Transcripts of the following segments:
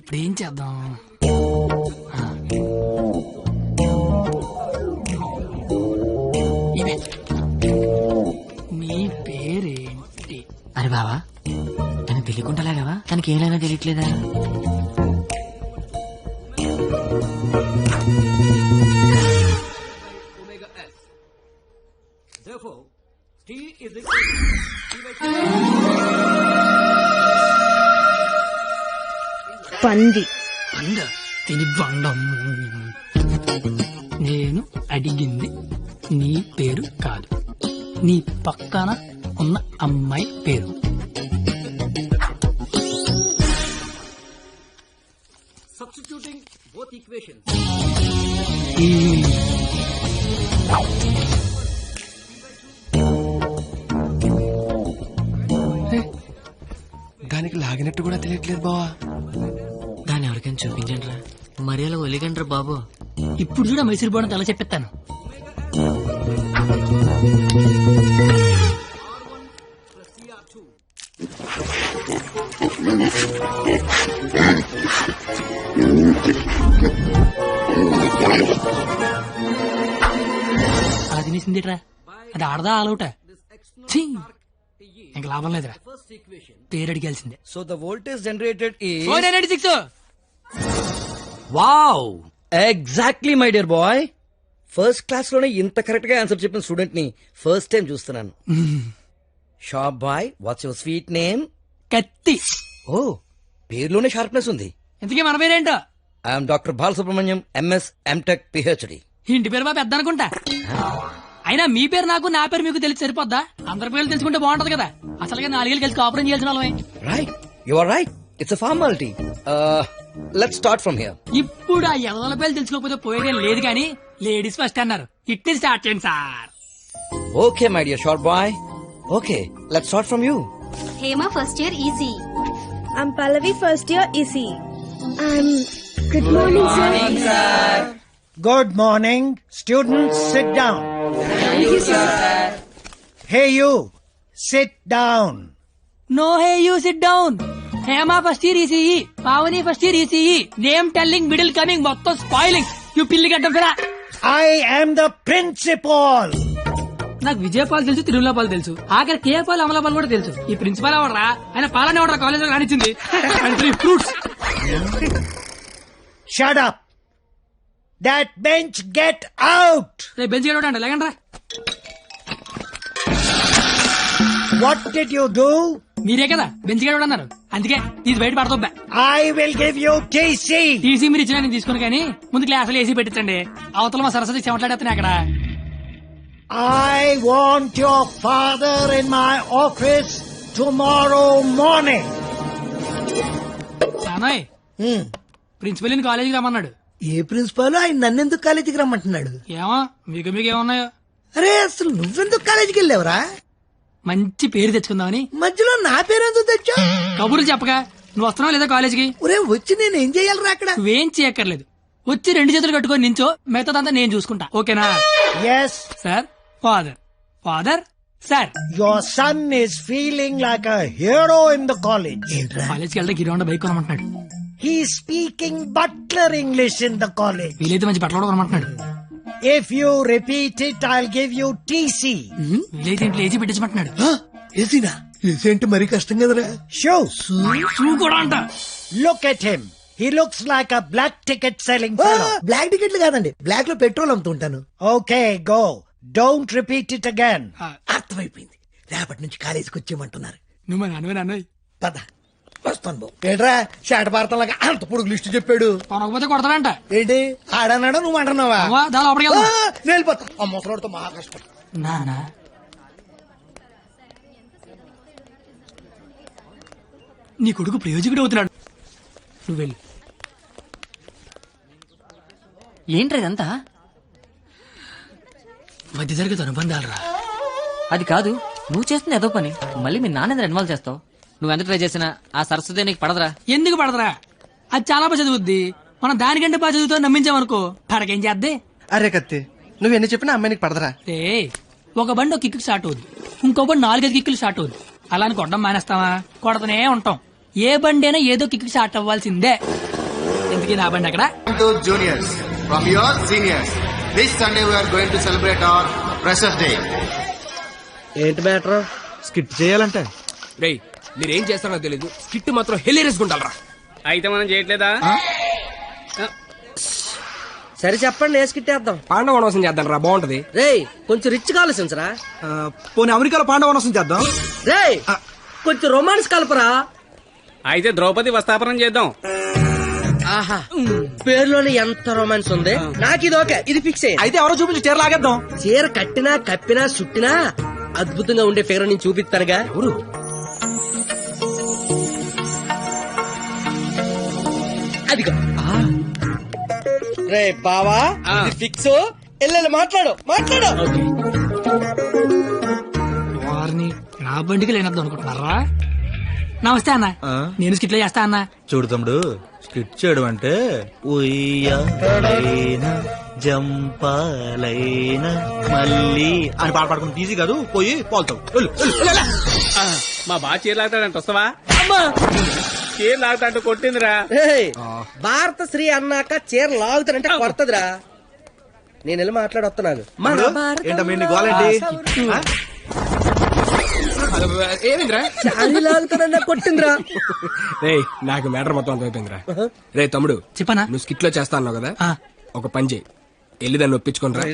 ఇప్పుడు ఏం చేద్దాం? ఇదే నీ పేరేంటి? అరే బావా, తనకు తెలియకుండాలాగావా? తనకి ఏమైనా తెలియట్లేదా? పంది పండు తిని బండం. నేను అడిగింది నీ పేరు కాదు, నీ పక్కన ఉన్న అమ్మాయి పేరు. Substituting both equations. దానికి లాగినట్టు కూడా తెలియట్లేదు బావా. దాన్ని ఎవరికైనా చూపించండి రా, మరి అలా ఒలిగండి రా బాబు. ఇప్పుడు చూడ మైసూర్ బోర్డు ఎలా చెప్పిస్తాను. అది తినేసిందిట్రా, అది ఆడదా ఆలౌటా? ఇంక లాభం లేదురా, పేరు అడిగాల్సిందే. So the voltage generated is 496. wow, exactly my dear boy. First class లోనే ఇంత కరెక్ట్ గా ఆన్సర్ చెప్పిన స్టూడెంట్ ని ఫస్ట్ టైం చూస్తున్నాను. Shop boy, what's your sweet name? Katthi. Oh, పేరులోనే షార్ప్నెస్ ఉంది. ఇంతకీ మన పేరేంటో? I'm doctor Balasubrahmanyam, MS, MTech, PhD. ఇంటి పేరు మా పెద్ద అనుకుంటా. అయినా మీ పేరు నాకు, నా పేరు మీకు తెలిసి సరిపోద్దా? అందరి పేర్లు తెలుసుకుంటే బాగుంటది కదా. అసలుగా 4 ఏళ్ళు కలిసి కాపురం చేయాల్సిన వాళ్ళమే. Right, you are right, it's a formality. Let's start from here. ఇప్పుడు ఆ ఎదల పేర్లు తెలుసుకోకపోతే పోయేదేం లేదు కానీ లేడీస్ ఫస్ట్ అన్నారు. ఇట్టి స్టార్ట్ చేయండి sir. Okay my dear short boy, okay let's start from you. Hema first year EC. I'm Pallavi first year EC. I'm good morning sir. Good morning. Students, sit down. Thank you sir. Hey you, sit down. No hey you sit down. Hema first year ECE, Pavani first year ECE. Name telling, middle coming, మొత్తం spoiling. You పిల్లి గడ్డం ఫిరా. I am the principal. నాకు విజయపాల్ తెలుసు, తిరుమలపాల్ తెలుసు, ఆఖరి కేపాల్, అమలాపాల్ కూడా తెలుసు. ఈ ప్రిన్సిపాల్ ఎవడరా? ఆయన పాలన ఎవడరా కాలేజ్ లో రానిచ్చింది? Fruits. Shut up. That bench, get out. రేపు బెంచ్ గడవడండి, లేకండి రా. What did you do? మీరే కదా బెంచ్ గడవడన్నారు, అందుకే తీసి బయట పడతా. I will give you TC. TC మీరు ఇచ్చినా నేను తీసుకుని, కానీ ముందు క్లాసులు ఏసీ పెట్టించండి. అవతల మా సరస్వతి చెమట్లాడేస్తున్నాయి అక్కడ. I want your father in my office tomorrow morning. నానోయ్, ప్రిన్సిపల్ ని కాలేజీకి రమ్మన్నాడు. ఏ ప్రిన్సిపాల్ ఆయన నన్నెందుకు కాలేజీకి రమ్మంటున్నాడు? ఏమో మీకు ఏమన్నాయో. అరే అసలు నువ్వెందుకు కాలేజీకి వెళ్ళావురా? మంచి పేరు తెచ్చుకుందామని. మధ్యలో నా పేరెందుకు తెచ్చా? కబుర్లు చెప్పగా నువ్వు వస్తున్నావు లేదా కాలేజీకి? ఒరే వచ్చి నేను ఏం చెయ్యాలరా అక్కడ? నువ్వేం చేయక్కర్లేదు, వచ్చి 2 చేతులు కట్టుకొని నించో, మిగతాదంతా నేను చూసుకుంటా. ఓకేనా? Yes. Sir, father sir. Your son is feeling like a hero in the college. కాలేజ్కి వెళ్తే గిరి bike కొనమంటున్నాడు. He's speaking butler English in the college. వీలైతే మంచి బట్టలు కూడా కొనమంటున్నాడు. If you repeat it, I'll give you TC. వీలైతే ఇంట్లో ఏసీ పెట్టించమంటున్నాడు. ఏసీనా? ఏసీ అంటే మరీ కష్టం కదరా. Shoes. షూ కూడా అంట. Look at him. He looks like a black ticket selling fellow. Black టికెట్లు కాదండి, బ్లాక్ లో పెట్రోల్ అమ్ముతుంటాను. Okay, go. Don't repeat it again. అర్థమైపోయింది, రేపటి నుంచి కాలేజీకి వచ్చేయమంటున్నారు. నువ్వు మా నాన్నవే. పద వస్తాను బాబు. ఏంట్రా శాట భారతంలాగా అంత పొడుగు లిస్టు చెప్పాడు? కొనకపోతే కొడతాడంట. ఏంటి ఆడన్నాడా నువ్వు అంటున్నావా? దాని లోపలికి వెళ్దాం. నేను వెళ్ళిపోతా. ఆ ముసలాడితో మహా కష్టం. నానా నీ కొడుకు ప్రయోజకుడు అవుతున్నాడు, నువ్వు వెళ్ళు. ఏంట్రా ఇదంతా? మధ్య తరగతి అనుబంధాలు రా. అది కాదు, నువ్వు చేస్తున్న ఏదో పని మళ్ళీ మీ నాన్న ఇన్వాల్వ్ చేస్తావు. నువ్వెంత ట్రై చేసినా ఆ సరస్వతి నీకు పడదురా. ఎందుకు పడదురా? అది చాలా బాగా చదువుద్ది. మనం దానికంటే బాగా చదువుతో నమ్మించామనుకో, పడకేం చేద్దే. అరే కత్తి, నువ్వెన్ని చెప్పినా అమ్మాయికి పడదరా. రే, ఒక బండి ఒక కిక్కు స్టార్ట్ అవుద్ది, ఇంకో బండి 4-5 కిక్కులు స్టార్ట్ అవుద్ది. అలా అని కొట్టడం మానేస్తావా? కొడతనే ఉంటాం. ఏ బండి అయినా ఏదో కిక్కు స్టార్ట్ అవ్వాల్సిందే. ఎందుకు నా బండి అక్కడ To juniors, from your seniors, this Sunday we are going to celebrate our Freshers Day. ఏంటి మ్యాటర్? స్కిట్ చేయాలంటే రేయ్ మీరేం చేస్తారో తెలీదు, స్కిట్ మాత్రం హెలీరియస్ గుండాలరా. అయితే మనం చేయట్లేదా? సరే చెప్పండి, వేసుకిట్టేద్దాం. పాండవ వనవాసం చేద్దాం రా, బాగుంటది. రేయ్ కొంచెం రిచ్ గా ఆలోచించరా. పోనీ అమెరికాలో పాండవ వనవాసం చేద్దాం. రేయ్ కొంచెం రొమాన్స్ కలపరా. అయితే ద్రౌపది వస్తాపనం చేద్దాం. ఆహా, పేరులోనే ఎంత రొమాన్స్ ఉంది. నాకు ఇది ఓకే, ఇది ఫిక్స్ అయ్యి. అయితే ఎవరో చూపించి చీర లాగేద్దాం. చీర కట్టినా కప్పినా చుట్టినా అద్భుతంగా ఉండే ఫిగర్ నేను చూపిస్తానుగా. ఎవరు? అదిగో. రే బావా, ఇది ఫిక్స్. ఎల్లెల్లి మాట్లాడు. వారిని నా బండికి లేనద్దు అనుకుంటున్నారా? నమస్తే అన్న, నేను స్కిట్లో చేస్తా అన్న. చూడు తమ్ముడు, స్కిట్ చేయడం అంటే ఉయ్యాలైనా జంపాలైనా మళ్ళీ అని పాట పాడుకుని ఈజీ కాదు. పోయి పోల్తావు. మా బాగా చీర లాగుతాడంట, వస్తావా? చీర లాగుతాంటూ కొట్టిందిరా. భారత శ్రీ అన్నాక చీర లాగుతారంటే కొడతదిరా. నేను వెళ్ళి మాట్లాడొస్తున్నాను. ఏమిందిరా లాగుతానన్నా కొట్టిందిరా. రే నాకు మ్యాటర్ మొత్తం అర్థమైపోయిందిరా. రే తమ్ముడు చెప్పనా? నువ్వు స్కిట్ లో చేస్తా అన్నావు కదా, ఒక పని చేయి, వెళ్ళి దాన్ని ఒప్పించుకోనరా.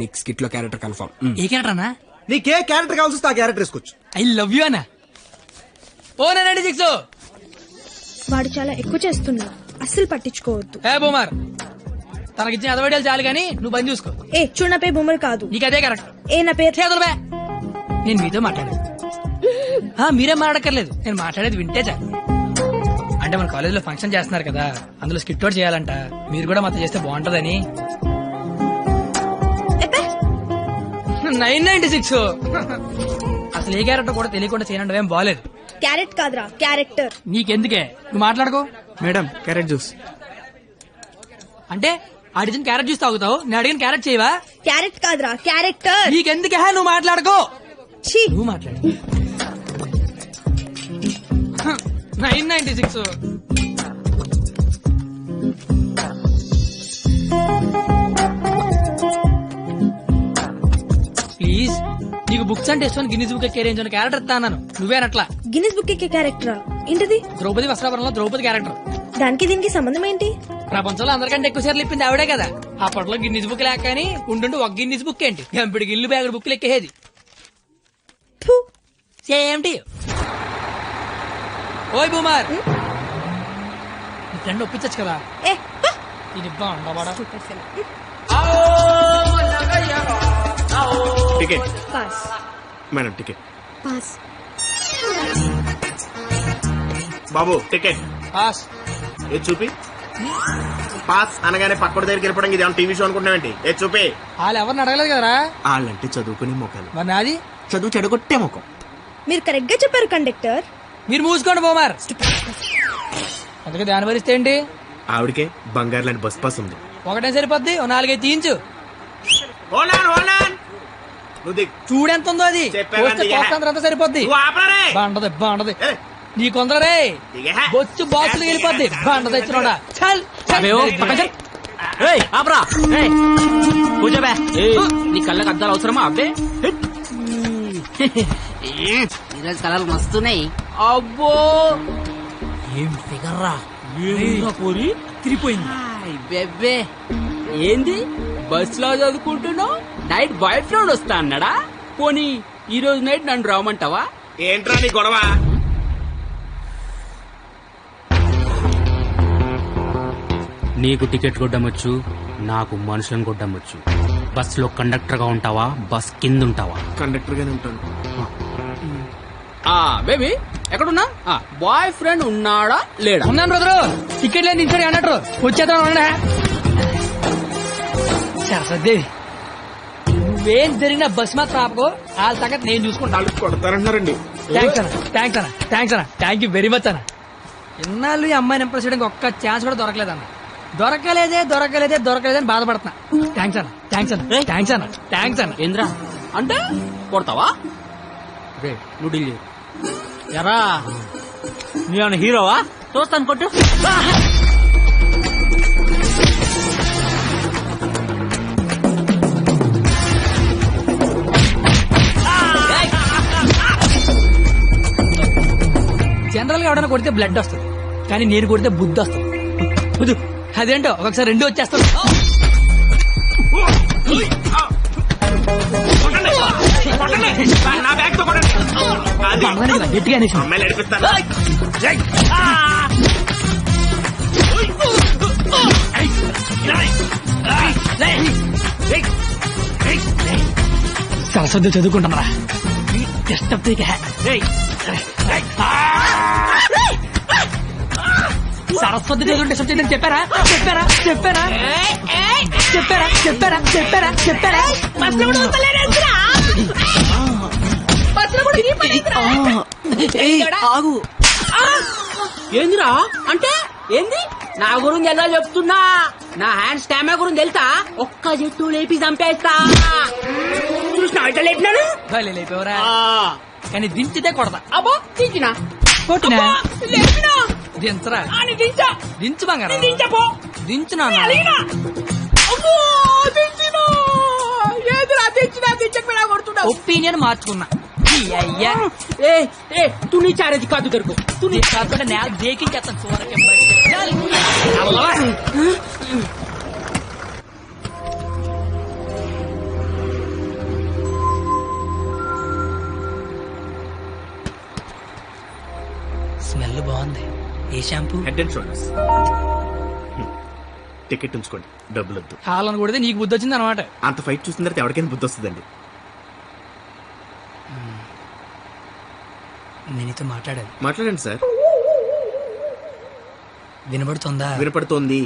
నీకు స్కిట్ లో క్యారెక్టర్ కన్ఫర్మ్. ఏ క్యారెక్టర్ అన్నా? నీకే క్యారెక్టర్ కావాల్సి వస్తే ఆ క్యారెక్టర్ వేసుకోవచ్చు. ఐ లవ్ యూ అన్నా. ఓ 96 వాడు చాలా ఎక్కువ చేస్తున్నాడు, అస్సలు పట్టించుకోవద్దు. ఏ బూమర్, తనకిచ్చిన అదవడాలు చాలు గానీ నువ్వు పని చూసుకో. ఏ చూడు, నా పేరు బొమ్మలు కాదు. నీకు అదే కరెక్ట్. ఏ నా పేరు చేతులు బే. నేను మీతో మాట్లాడేది. మీరేం మాట్లాడక్కర్లేదు, నేను మాట్లాడేది వింటే చాలు. అంటే మన కాలేజ్ లో ఫంక్షన్ చేస్తున్నారు కదా, అందులో స్కిట్ అవుట్ చేయాలంట. మీరు కూడా మాతో చేస్తే బాగుంటదని. 996 అసలు ఏ క్యారెక్టర్ కూడా తెలియకుండా చేయనంటే ఏం బాలేదు. క్యారెట్ కాదురా, క్యారెక్టర్. నీకెందుకే, నువ్వు మాట్లాడుకో. మేడం క్యారెట్ జ్యూస్ అంటే అడిగిన క్యారెట్ జ్యూస్ తాగుతావు, నేను అడిగిన క్యారెట్ చేయవా? క్యారెట్ కాదురా, క్యారెక్టర్. నీకెందుకే, నువ్వు మాట్లాడుకో. ఛీ, నువ్వు మాట్లాడు. 996 ప్లీజ్. నీకు బుక్స్ అంటే ఇష్టం, గిన్నీస్ బుక్ ఎక్కే రేంజ్ ఉన్న క్యారెక్టర్ ఇస్తాను. నువ్వేనట్లా. గిన్నిస్ బుక్ ఎక్కే క్యారెక్టరా? ఏంటిది? ద్రౌపది వస్త్రాపురంలో ద్రౌపది క్యారెక్టర్. దానికి దీనికి సంబంధం ఏంటి? ప్రపంచంలో అందరికంటే ఎక్కువ సార్లు ఇప్పింది ఆవిడే కదా. అప్పట్లో గిన్నీస్ బుక్ లేక కానీ ఉండుండి ఒక గిన్నీస్ బుక్ ఏంటి, ఎంపిడి గిల్లు బ్యాగుడు బుక్లు ఎక్కేది. ఫు. Same to you. ఓయ్ బూమర్, నీ ఫ్రెండ్ ఒప్పించచ్చు కదా. ఏ పో. ఇది బాగుండవాడా? Ticket. Pass. Madam, ticket. Pass. బాబు టికెట్. పాస్. ఏది చూపి. పాస్ అనగానే పక్కన దగ్గరికి వెళ్ళిపోవడం ఇది టీవీ షో అనుకుంటున్నావేంటి? ఏది చూపి. వాళ్ళు ఎవరిని అడగలేదు కదరా. వాళ్ళంటే చదువుకునే మొక్కలు, మరి నాది చదువు చెడగొట్టే ముఖం. మీరు కరెక్ట్ గా చెప్పారు కండక్టర్. మీరు మూసుకోండి బూమర్. అందుకే దాని భరిస్తే ఏంటి? ఆవిడకే బంగారు లాంటి బస్ పాస్ ఉంది. ఒకటే సరిపోద్ది, ఓ 4-5 తీయించు. నువ్వు దిగు. చూడెంత ఉందో అది. చెప్పావా పోస్తే దిగే. పోస్తంత అంతా సరిపోద్ది. నువ్వు ఆపరా. బాగుంటది బాగుంటది. ఏ. నీ కొందరే దిగే. బొచ్చు బాక్సులు వెళ్ళిపోద్ది. బాగుంటది ఇచ్చినోడా. చల్ చల్. ఆపరా కూర్చోబే. నీ కళ్ళకి అద్దాలు అవసరమా? అబ్బే ఈరోజు కలర్లు మస్తున్నాయి. అబ్బో ఏం ఫిగర్ రా. పోరి తిరిగిపోయింది. బెబ్బే ఏంది బస్ లో చదువుకుంటున్నావు? నైట్ బాయ్ ఫ్రెండ్ వస్తా అన్నాడా? పోనీ ఈ రోజు నైట్ నన్ను రావమంటావా? ఏంట్రా నీ గొడవ? నీకు టికెట్ కొట్టమొచ్చు, నాకు మనుషులను కొట్టమొచ్చు. బస్ లో కండక్టర్ గా ఉంటావా, బస్ కింద ఉంటావా? కండక్టర్ గానే ఉంటాను. బేబీ ఎక్కడున్నా? బాయ్ ఫ్రెండ్ ఉన్నాడా లేడా? ఉన్నాను బ్రదరు. టికెట్ లేదు ఇంట్లో అన్నట్టు వచ్చేద్దాం. సరస్వదేవి, నువ్వేం జరిగిన బస్ మాత్రం ఆపకో. వాళ్ళ సంగతి నేను చూసుకుంటాను. కొడతారన్నారండి. థ్యాంక్స్ అన్న, థ్యాంక్స్ అన్న, థ్యాంక్స్ అన్న, థ్యాంక్ యూ వెరీ మచ్ అన్న. ఇన్నాళ్ళు ఈ అమ్మాయిని ఇంప్రెస్ చేయడానికి ఒక్క ఛాన్స్ కూడా దొరకలేదన్న. దొరకలేదని బాధపడుతున్నా. థ్యాంక్స్ అన్న, థ్యాంక్స్ అన్న, థ్యాంక్స్ అన్న, థ్యాంక్స్ అన్న. ఏంద్రా అంటే కొడతావా? నువ్వు డీల్ ఎరా, నీ హీరోవా? చూస్తాను కొట్టు. కొడితే బ్లడ్ వస్తుంది, కానీ నేను కొడితే బుద్ధి వస్తుంది. వద్దు. అదేంటో ఒకసారి రెండు వచ్చేస్తాను. నా బ్యాగ్ తో కొట్టండి. అది. గట్టిగా అనేసి. అమ్మాయిలు నడిపిస్తాను. సరస్వతి చదువుకుంటున్నారా? డిస్టర్బ్ సరస్వతి చదువు డిస్టర్బ్ చేయడం చెప్పారా? చెప్పారా? చెప్పారా? చెప్పారా? చెప్పారా? చెప్పారా? చెప్పారా? ఆగు. ఏందిరా అంటే ఏంది? నా గురించి ఎలా చెప్తున్నా? నా హ్యాండ్ స్టామా గురించి తెలుసా? ఒక్క చెట్టు లేపి చంపేస్తా. చూసినా ఇట్లా లేపినాడు. లేపేవరా? కానీ దించితే కొడతా. అబ్బో దించినా కొట్టినా లేపినా దించరా? దించా దించు బంగారం. దించపో దించునా? అబ్బో దించినా. ఏదిరా దించినా దించకపోయినా కొడుతున్నా. ఒపీనియన్ మార్చుకున్నా. అయ్యా ఏ ఏ తు నీ చారేది కాదు దొరుకు. తు నీ కాకుండా నేల దేకించేస్తాను. చూరకే స్మెల్ బాగుంది. ఏ shampoo? Head and shoulders. Ticket ఉంచుకోండి, డబ్బులు వద్దు. హాలని కొడితే నీకు బుద్ధి వచ్చింది అనమాట. అంత ఫైట్ చూసిన తర్వాత ఎవరికైనా బుద్ధి వస్తుందండి. నేను నీతో మాట్లాడాలి. మాట్లాడండి సార్. వినబడుతుందా? వినపడుతోంది.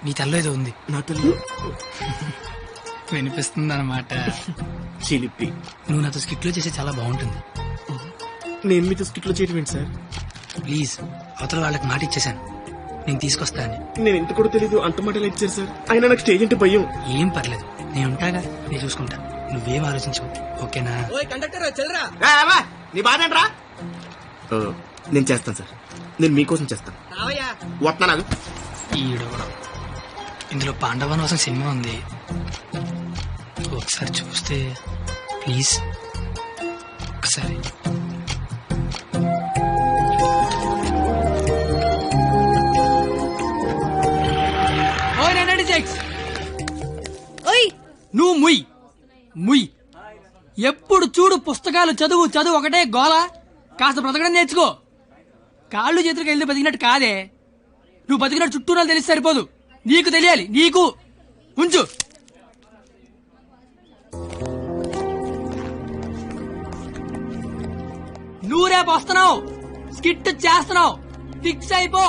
నీ తల్లో ఏదో ఉంది. నా తల్లి వినిపిస్తుంది అనమాట. చిలిపి. నువ్వు నాతో స్కిట్ లో చేసే చాలా బాగుంటుంది. నేను మీతో స్కిట్ లో చేయడం ఏంటి సార్? ప్లీజ్, అవతల వాళ్ళకి మాట ఇచ్చేసాను, నేను తీసుకొస్తా అని. నేను ఎంత కూడా తెలీదు, అంత మాటలు ఇచ్చారు సార్. అయినా నాకు స్టేజ్ అంటే భయం. ఏం పర్లేదు, నేను ఉంటాగా, నేను చూసుకుంటా. నువ్వేం ఆలోచించు, ఓకేనా? నీ బాధ ఏంట్రా? నేను చేస్తాను సార్, నేను మీకోసం చేస్తాను. వస్తున్నా నాకు. ఈడు ఇందులో పాండవనవసం సినిమా ఉంది, ఒకసారి చూస్తే ప్లీజ్. ఒకసారి నువ్వు ముయ్ ముయ్. ఎప్పుడు చూడు పుస్తకాలు చదువు చదువు ఒకటే గోల. కాస్త బ్రతకడం నేర్చుకో. కాళ్ళు చేతులకు వెళ్ళి బతికినట్టు కాదే. నువ్వు బతికినట్టు చుట్టూ తెలిసి సరిపోదు, నీకు తెలియాలి. నీకు ఉంచు. నువ్వు రేపు వస్తున్నావు, స్కిట్ చేస్తున్నావు, ఫిక్స్ అయిపో.